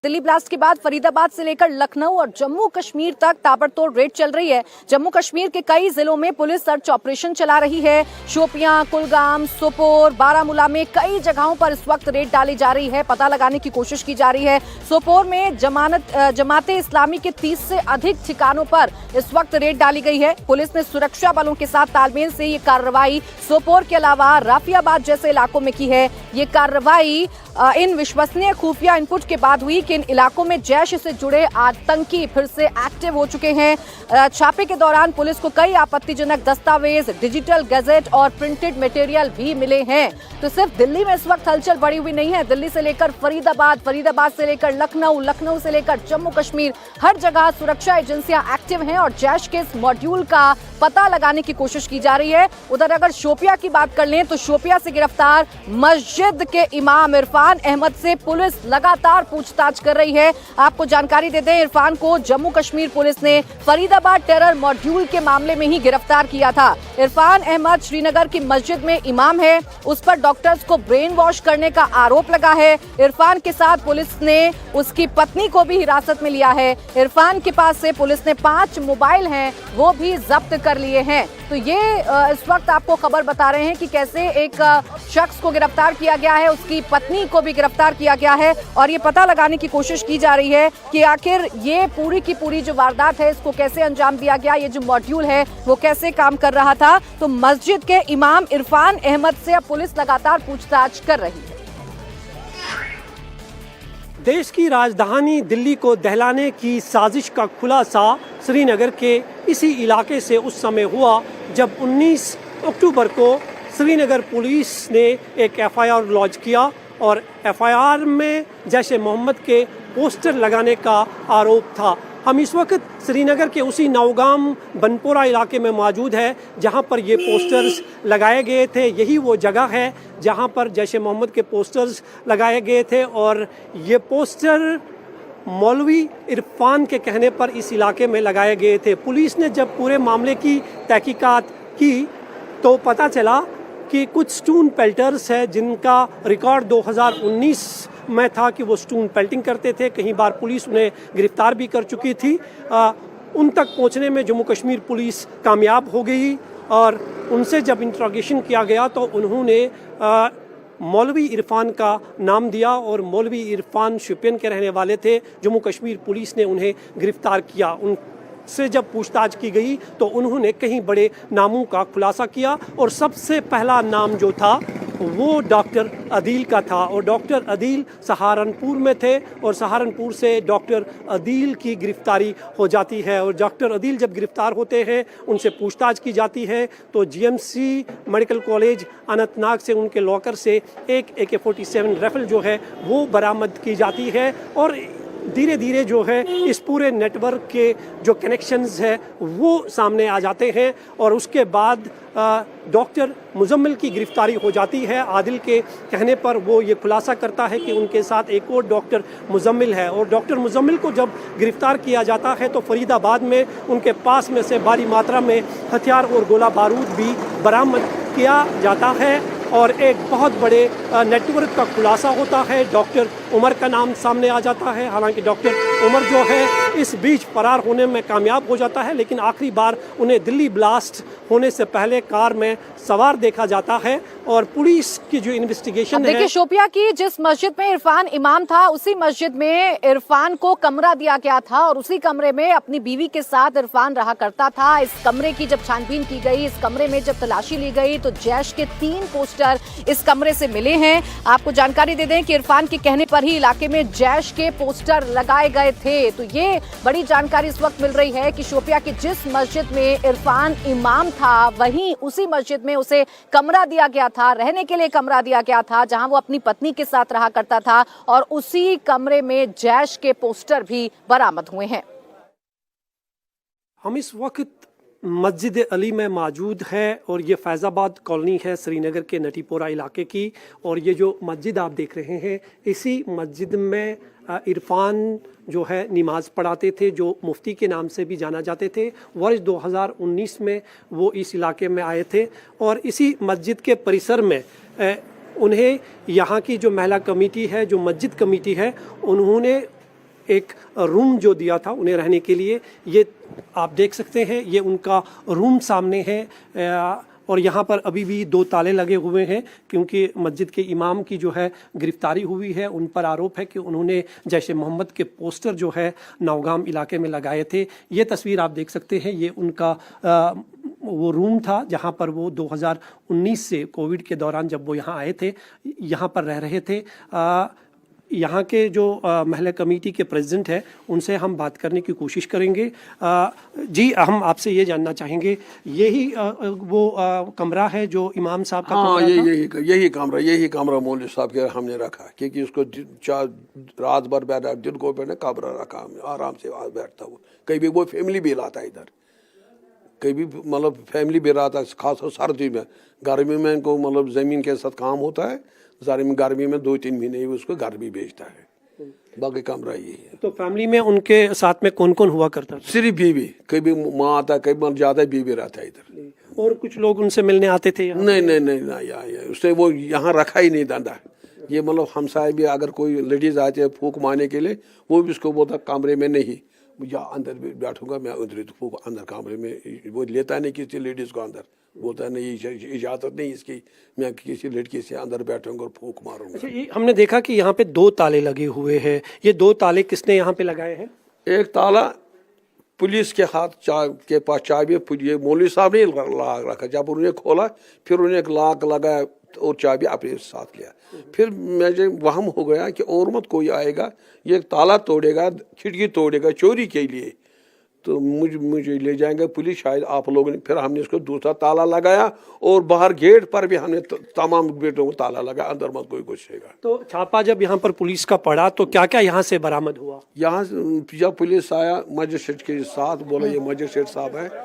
Delhi blast के बाद फरीदाबाद से लेकर लखनऊ और जम्मू कश्मीर तक ताबड़तोड़ रेड चल रही है। जम्मू कश्मीर के कई जिलों में पुलिस सर्च ऑपरेशन चला रही है। शोपियां, कुलगाम, सोपोर, बारामूला में कई जगहों पर इस वक्त रेड डाली जा रही है, पता लगाने की कोशिश की जा रही है। सोपोर में जमाते इस्लामी के 30 से अधिक ठिकानों पर इस वक्त रेड डाली गई है। पुलिस ने सुरक्षा बलों के साथ तालमेल से ये कार्रवाई सोपोर के अलावा राफियाबाद जैसे इलाकों में की है। ये कार्रवाई इन विश्वसनीय खुफिया इनपुट के बाद हुई कि इन इलाकों में जैश से जुड़े आतंकी फिर से एक्टिव हो चुके हैं। छापे के दौरान पुलिस को कई आपत्तिजनक दस्तावेज, डिजिटल गैजेट और प्रिंटेड मटेरियल भी मिले हैं। तो सिर्फ दिल्ली में इस वक्त हलचल बढ़ी हुई नहीं है। दिल्ली से लेकर फरीदाबाद, फरीदाबाद से लेकर लखनऊ, लखनऊ से लेकर जम्मू कश्मीर, हर जगह सुरक्षा एजेंसियां एक्टिव हैं और जैश के इस मॉड्यूल का पता लगाने की कोशिश की जा रही है। उधर अगर शोपिया की बात कर लें तो शोपिया से गिरफ्तार मस्जिद के इमाम इरफान अहमद से पुलिस लगातार पूछताछ कर रही है। आपको जानकारी देते हैं, इरफान को जम्मू कश्मीर पुलिस ने फरीदाबाद टेरर मॉड्यूल के मामले में ही गिरफ्तार किया था। इरफान अहमद श्रीनगर की मस्जिद में इमाम है। उस पर डॉक्टर्स को ब्रेन वॉश करने का आरोप लगा है। इरफान के साथ पुलिस ने उसकी पत्नी को भी हिरासत में लिया है। इरफान के पास से पुलिस ने 5 मोबाइल हैं, वो भी जब्त कर लिए हैं। तो ये इस वक्त आपको खबर बता रहे हैं कि कैसे एक शख्स को गिरफ्तार किया गया है, उसकी पत्नी को भी गिरफ्तार किया गया है और ये पता लगाने की कोशिश की जा रही है कि आखिर ये पूरी की पूरी जो वारदात है इसको कैसे अंजाम दिया गया, ये जो मॉड्यूल है वो कैसे काम कर रहा था। तो मस्जिद के इमाम इरफान अहमद से अब पुलिस लगातार पूछताछ कर रही है। देश की राजधानी दिल्ली को दहलाने की साजिश का खुलासा श्रीनगर के इसी इलाके से उस समय हुआ जब 19 अक्टूबर को श्रीनगर पुलिस ने एक एफआईआर लॉन्च किया और एफआईआर में जैश ए मोहम्मद के पोस्टर लगाने का आरोप था। हम इस वक्त श्रीनगर के उसी नौगाम बनपोरा इलाके में मौजूद है जहां पर ये पोस्टर्स लगाए गए थे। यही वो जगह है जहां पर जैश ए मोहम्मद के पोस्टर्स लगाए गए थे और ये पोस्टर मौलवी इरफान के कहने पर इस इलाके में लगाए गए थे। पुलिस ने जब पूरे मामले की तहकीकात की तो पता चला कि कुछ स्टोन पेल्टर्स है जिनका रिकॉर्ड 2019 में था कि वो स्टोन पेल्टिंग करते थे। कई बार पुलिस उन्हें गिरफ्तार भी कर चुकी थी। उन तक पहुंचने में जम्मू कश्मीर पुलिस कामयाब हो गई और उनसे जब इंट्रोगेशन किया गया तो उन्होंने मौलवी इरफान का नाम दिया और मौलवी इरफान शोपियान के रहने वाले थे। जम्मू कश्मीर पुलिस ने उन्हें गिरफ्तार किया। उनसे जब पूछताछ की गई तो उन्होंने कई बड़े नामों का खुलासा किया और सबसे पहला नाम जो था वो डॉक्टर अदील का था और डॉक्टर अदील सहारनपुर में थे और सहारनपुर से डॉक्टर अदील की गिरफ्तारी हो जाती है और डॉक्टर अदील जब गिरफ्तार होते हैं उनसे पूछताछ की जाती है तो जीएमसी मेडिकल कॉलेज अनंतनाग से उनके लॉकर से एक AK-47 राइफल जो है वो बरामद की जाती है और धीरे धीरे जो है इस पूरे नेटवर्क के जो कनेक्शंस है वो सामने आ जाते हैं और उसके बाद डॉक्टर मुजम्मिल की गिरफ्तारी हो जाती है। आदिल के कहने पर वो ये खुलासा करता है कि उनके साथ एक और डॉक्टर मुजम्मिल है और डॉक्टर मुजम्मिल को जब गिरफ्तार किया जाता है तो फरीदाबाद में उनके पास में से भारी मात्रा में हथियार और गोला बारूद भी बरामद किया जाता है और एक बहुत बड़े नेटवर्क का खुलासा होता है। डॉक्टर उमर का नाम सामने आ जाता है। हालांकि डॉक्टर उमर जो है इस बीच फरार होने में कामयाब हो जाता है लेकिन आखिरी बार उन्हें दिल्ली ब्लास्ट होने से पहले कार में सवार देखा जाता है और पुलिस की जो इन्वेस्टिगेशन है। देखिए, शोपिया की जिस मस्जिद में इरफान इमाम था उसी मस्जिद में इरफान को कमरा दिया गया था और उसी कमरे में अपनी बीवी के साथ इरफान रहा करता था। इस कमरे की जब छानबीन की गई, इस कमरे में जब तलाशी ली गई तो जैश के 3 पोस्टर इस कमरे से मिले हैं। आपको जानकारी दे दें कि इरफान के कहने पर ही इलाके में जैश के पोस्टर लगाए गए थे। तो ये बड़ी जानकारी इस वक्त मिल रही है कि शोपिया की जिस मस्जिद में इरफान इमाम था वहीं उसी मस्जिद में उसे कमरा दिया गया था, रहने के लिए कमरा दिया गया था जहां वो अपनी पत्नी के साथ रहा करता था और उसी कमरे में जैश के पोस्टर भी बरामद हुए हैं। हम इस वक्त मस्जिद अली में मौजूद है और ये फैज़ाबाद कॉलोनी है श्रीनगर के नटीपोरा इलाके की और ये जो मस्जिद आप देख रहे हैं इसी मस्जिद में इरफान जो है नमाज पढ़ाते थे, जो मुफ्ती के नाम से भी जाना जाते थे। वर्ष 2019 में वो इस इलाके में आए थे और इसी मस्जिद के परिसर में उन्हें यहाँ की जो महिला कमेटी है, जो मस्जिद कमेटी है, उन्होंने एक रूम जो दिया था उन्हें रहने के लिए। ये आप देख सकते हैं, ये उनका रूम सामने है और यहाँ पर अभी भी 2 ताले लगे हुए हैं क्योंकि मस्जिद के इमाम की जो है गिरफ्तारी हुई है। उन पर आरोप है कि उन्होंने जैश ए मोहम्मद के पोस्टर जो है नौगाम इलाके में लगाए थे। ये तस्वीर आप देख सकते हैं, ये उनका वो रूम था जहाँ पर वो 2019 से कोविड के दौरान जब वो यहाँ आए थे यहाँ पर रह रहे थे। यहाँ के जो महिला कमेटी के प्रेसिडेंट है उनसे हम बात करने की कोशिश करेंगे। जी, हम आपसे ये जानना चाहेंगे, यही वो कमरा है जो इमाम साहब का हाँ, कमरा यही कमरा मौलवी साहब के हमने रखा क्योंकि उसको रात भर बैठा, दिन को बैठा कमरा रखा, आराम से बैठता वो। कभी वो फैमिली भी लाता इधर, कभी मतलब फैमिली भी रहता है, खासकर सर्दी में। गर्मी में इनको मतलब ज़मीन के साथ काम होता है, गर्मी में 2-3 महीने उसको घर भी भेजता है। बाकी कमरा यही है। तो फैमिली में उनके साथ में कौन कौन हुआ करता था? सिर्फ बीवी, कभी माँ आता है, कभी ज़्यादा बीवी रहता है इधर। और कुछ लोग उनसे मिलने आते थे? नहीं, उसने वो यहाँ रखा ही नहीं धंधा। ये मतलब हमसाए भी अगर कोई लेडीज आती है फूक मारने के लिए, वो भी उसको बोलता कमरे में नहीं, या अंदर बैठूंगा मैं, उधर फूक अंदर कमरे में। वो लेता नहीं किसी लेडीज को अंदर, बोलता है नहीं, इजाजत नहीं इसकी, मैं किसी लड़की से अंदर बैठूंगा और फूक मारूंगा। अच्छा, ये हमने देखा कि यहाँ पे 2 ताले लगे हुए हैं। ये 2 ताले किसने यहाँ पे लगाए हैं? एक ताला पुलिस के हाथ के पास चाबी, ये मौलवी साहब ने लाक रखा। जब उन्होंने खोला फिर उन्हें एक लाक लगाया और चाबी अपने साथ लिया। फिर मुझे वहम हो गया कि और मत कोई आएगा, ये ताला तोड़ेगा, खिड़की तोड़ेगा चोरी के लिए, तो मुझे ले जाएंगे पुलिस शायद आप लोगों ने। फिर हमने इसको दूसरा ताला लगाया और बाहर गेट पर भी हमने तमाम गेटों को ताला लगाया, अंदर मत कोई घुसेगा। तो छापा जब यहाँ पर पुलिस का पड़ा तो क्या क्या यहाँ से बरामद हुआ? यहाँ जब पुलिस आया मजिस्ट्रेट के साथ, बोला ये मजिस्ट्रेट साहब है,